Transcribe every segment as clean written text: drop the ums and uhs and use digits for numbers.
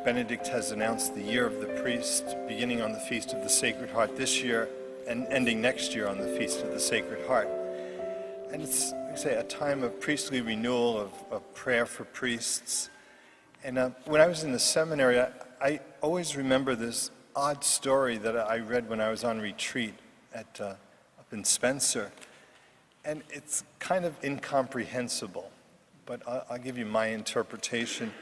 Benedict has announced the Year of the Priest, beginning on the Feast of the Sacred Heart this year and ending next year on the Feast of the Sacred Heart. And it's, we say, a time of priestly renewal, of prayer for priests. And when I was in the seminary, I always remember this odd story that I read when I was on retreat up in Spencer. And it's kind of incomprehensible, but I'll give you my interpretation.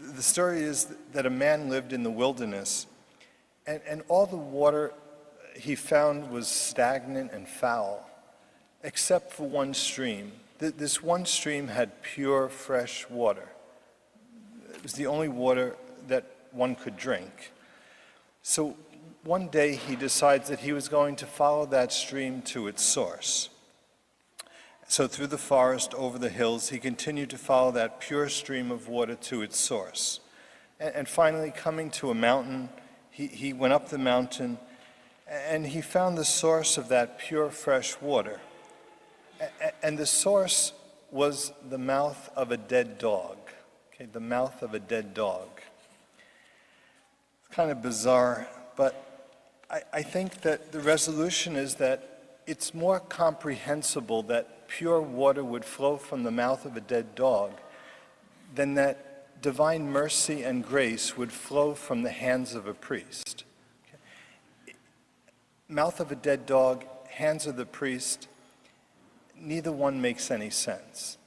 The story is that a man lived in the wilderness, and all the water he found was stagnant and foul, except for one stream. This one stream had pure, fresh water. It was the only water that one could drink. So one day he decides that he was going to follow that stream to its source. So through the forest, over the hills, he continued to follow that pure stream of water to its source. And finally, coming to a mountain, he went up the mountain, and he found the source of that pure, fresh water. And the source was the mouth of a dead dog. Okay, the mouth of a dead dog. It's kind of bizarre, but I think that the resolution is that it's more comprehensible that pure water would flow from the mouth of a dead dog than that divine mercy and grace would flow from the hands of a priest. Okay. Mouth of a dead dog, hands of the priest, neither one makes any sense.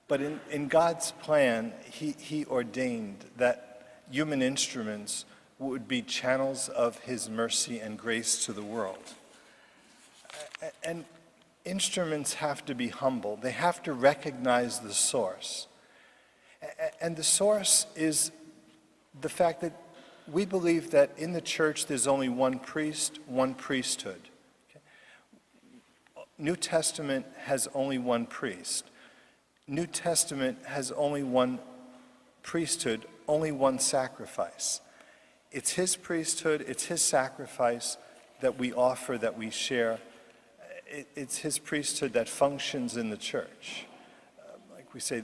But in God's plan, he ordained that human instruments would be channels of his mercy and grace to the world. And instruments have to be humble. They have to recognize the source. And the source is the fact that we believe that in the church there's only one priest, one priesthood. Okay? New Testament has only one priest. New Testament has only one priesthood, only one sacrifice. It's his priesthood, it's his sacrifice that we offer, that we share. It's his priesthood that functions in the church. Like we say,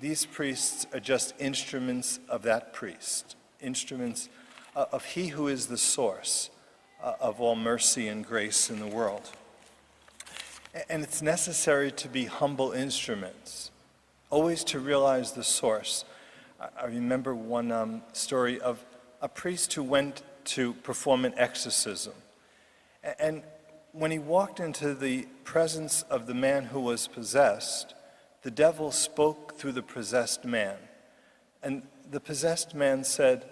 these priests are just instruments of that priest, instruments of he who is the source of all mercy and grace in the world. And it's necessary to be humble instruments, always to realize the source. I remember one story of a priest who went to perform an exorcism. And when he walked into the presence of the man who was possessed, the devil spoke through the possessed man. And the possessed man said,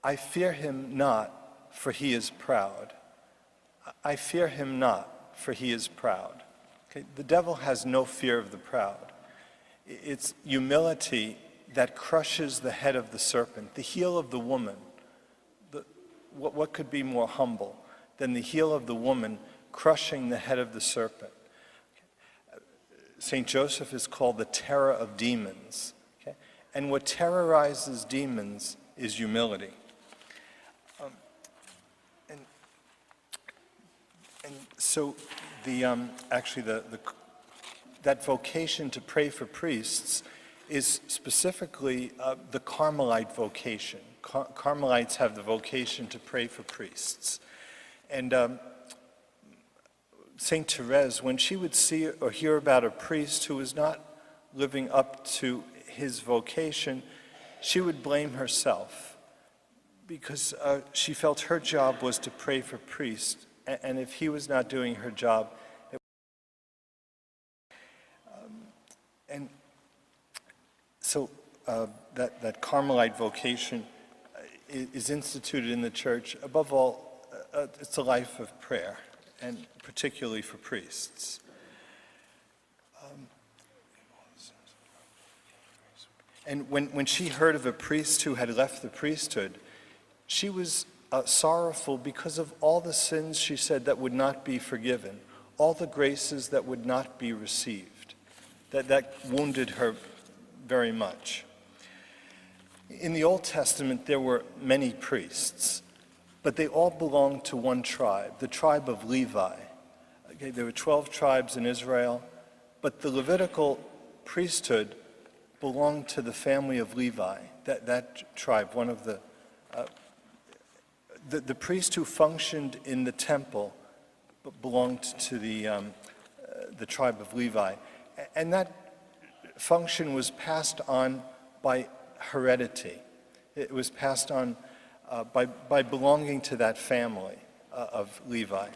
"I fear him not, for he is proud. I fear him not, for he is proud." Okay? The devil has no fear of the proud. It's humility that crushes the head of the serpent, the heel of the woman. What could be more humble than the heel of the woman crushing the head of the serpent? St. Joseph is called the terror of demons. Okay? And what terrorizes demons is humility. And so that vocation to pray for priests is specifically the Carmelite vocation. Carmelites have the vocation to pray for priests. And St. Therese, when she would see or hear about a priest who was not living up to his vocation, she would blame herself because she felt her job was to pray for priests, and if he was not doing her job, and so that Carmelite vocation is instituted in the church. Above all, it's a life of prayer, and particularly for priests. And when she heard of a priest who had left the priesthood, she was sorrowful because of all the sins, she said, that would not be forgiven, all the graces that would not be received. That wounded her very much. In the Old Testament, there were many priests, but they all belonged to one tribe, the tribe of Levi. Okay, there were 12 tribes in Israel, but the Levitical priesthood belonged to the family of Levi, that tribe, one of the priest who functioned in the temple belonged to the tribe of Levi. And that function was passed on by heredity. It was passed on by belonging to that family of Levi.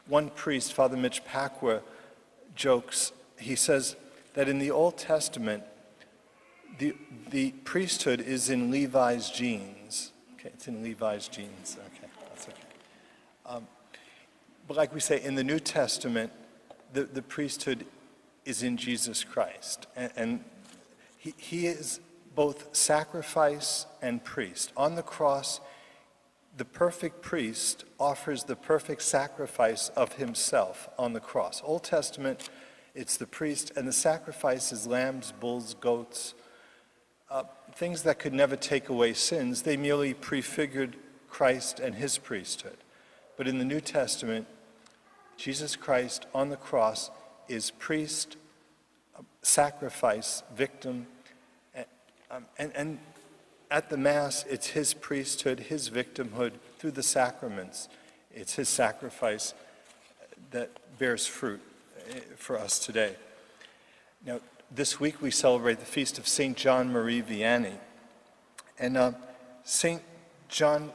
One priest, Father Mitch Pacwa, jokes, he says that in the Old Testament, the priesthood is in Levi's genes. Okay, it's in Levi's genes. Okay, that's okay. But like we say, in the New Testament, the priesthood is in Jesus Christ. And he is both sacrifice and priest. On the cross, the perfect priest offers the perfect sacrifice of himself on the cross. Old Testament, it's the priest, and the sacrifice is lambs, bulls, goats, things that could never take away sins. They merely prefigured Christ and his priesthood. But in the New Testament, Jesus Christ on the cross is priest, sacrifice, victim, and at the Mass, it's his priesthood, his victimhood through the sacraments. It's his sacrifice that bears fruit for us today. Now, this week we celebrate the feast of St. John Marie Vianney. And St. John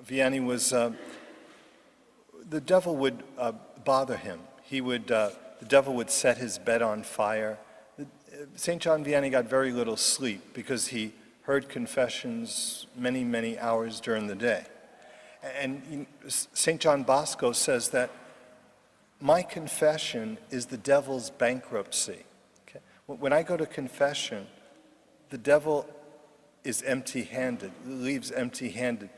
Vianney was, the devil would bother him. The devil would set his bed on fire. St. John Vianney got very little sleep because he heard confessions many, many hours during the day. And St. John Bosco says that my confession is the devil's bankruptcy. Okay? When I go to confession, the devil is empty-handed, leaves empty-handed.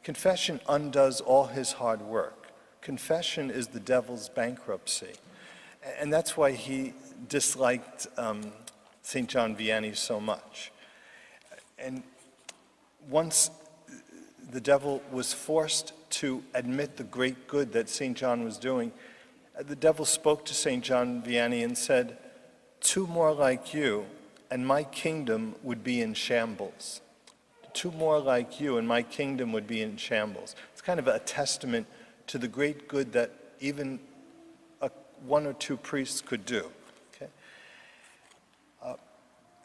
Confession undoes all his hard work. Confession is the devil's bankruptcy. And that's why he disliked St. John Vianney so much. And once the devil was forced to admit the great good that St. John was doing, the devil spoke to St. John Vianney and said, "Two more like you, and my kingdom would be in shambles. Two more like you, and my kingdom would be in shambles." It's kind of a testament to the great good that even one or two priests could do. Okay?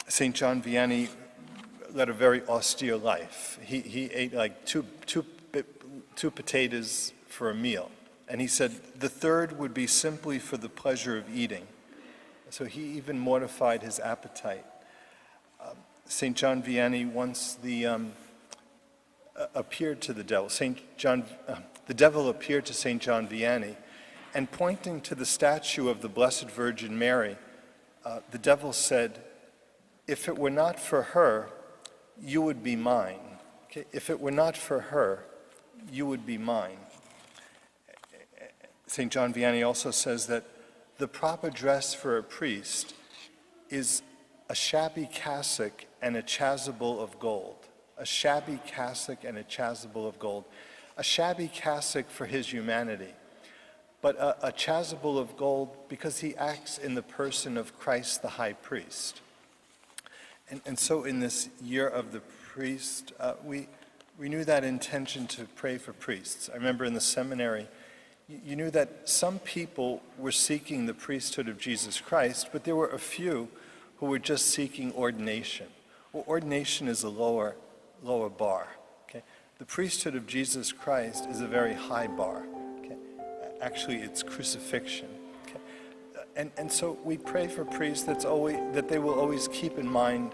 St. John Vianney led a very austere life. He ate like two potatoes for a meal. And he said the third would be simply for the pleasure of eating. So he even mortified his appetite. St. John Vianney once appeared to the devil. The devil appeared to St. John Vianney, and pointing to the statue of the Blessed Virgin Mary, the devil said, "If it were not for her, you would be mine." Okay? If it were not for her, you would be mine. St. John Vianney also says that the proper dress for a priest is a shabby cassock and a chasuble of gold. A shabby cassock and a chasuble of gold. A shabby cassock for his humanity, but a chasuble of gold because he acts in the person of Christ the high priest. And so in this year of the priest, we renew that intention to pray for priests. I remember in the seminary, you knew that some people were seeking the priesthood of Jesus Christ, but there were a few who were just seeking ordination. Well, ordination is a lower bar. Okay? The priesthood of Jesus Christ is a very high bar. Okay? Actually, it's crucifixion. Okay? And so we pray for priests that they will always keep in mind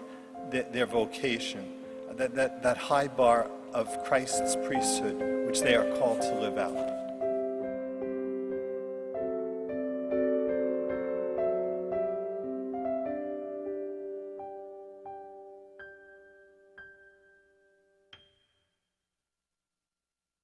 their vocation, that high bar of Christ's priesthood, which they are called to live out.